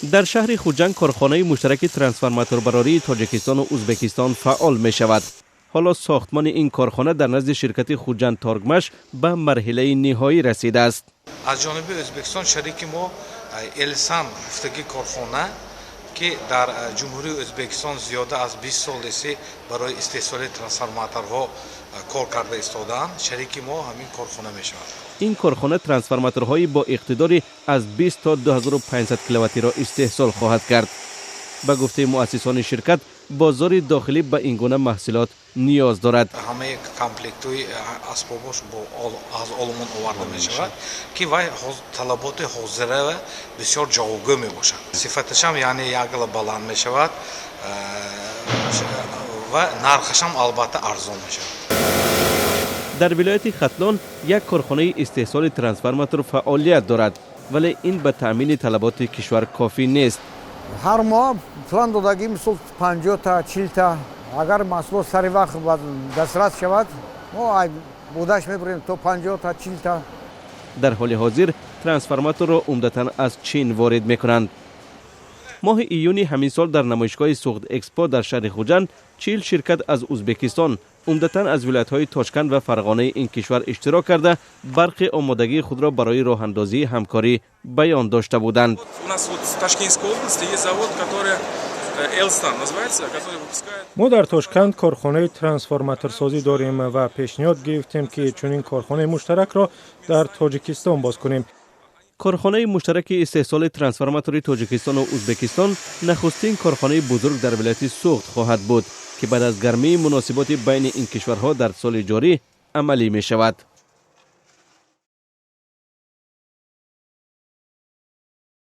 در شهر خوجند کارخانه مشترک ترانسفورماتور براری تاجیکستان و ازبکستان فعال می شود. حالا ساختمان این کارخانه در نزد شرکت خوجند تارگمش به مرحله نهایی رسیده است. از جانب ازبکستان شریک ما السان گفتگی کارخانه که در جمهوری ازبکستان زیاده از 20 سال است برای استحصال ترانسفورماتورها کار کرده ایستادند. شریک ما همین کارخانه می شود. این کارخانه ترانسفورماتورهای با اقتداری از 20 تا 2500 کیلووات را استحصال خواهد کرد. به گفته مؤسسان شرکت، بازار داخلی به این گونه محصولات نیاز دارد. همه کامپلکت‌های اسبابش از آلمان آورده می شود که وای طلبات حاضره بسیار جوگو می باشد. صفتش هم یعنی یکل بلند می شود و نرخش هم البته ارزان می شود. در ولایت ختلان یک کارخانه استحصال ترانسفورماتور فعالیت دارد، ولی این به تامین طلبات کشور کافی نیست. هر ماه پلان دادگی مثل 50 تا 40 تا اگر مسئله سری وقت دسترس شود ما بودش میبریم تو 50 تا 40 تا. در حال حاضر ترانسفورماتور را عمدتاً از چین وارد میکنند. ماه ایونی همین سال در نمایشگاه سوخت اکسپو در شهر خوجند 40 شرکت از ازبکستان عمدتاً از ولایت‌های تاشکند و فرغانه این کشور اشتراک کرده برخی آمادگی خود را برای راه اندازی همکاری بیان داشته بودند. ما در تاشکند کارخانه ترانسفورماتور سازی داریم و پیشنهاد گرفتیم که چنین کارخانه مشترک را در تاجیکستان باز کنیم. کارخانه مشترک استحصال ترانسفورماتور تاجیکستان و ازبکستان نخستین کارخانه بزرگ در ولایت سوخت خواهد بود که بعد از گرمی مناسبات بین این کشورها در سال جاری عملی می شود.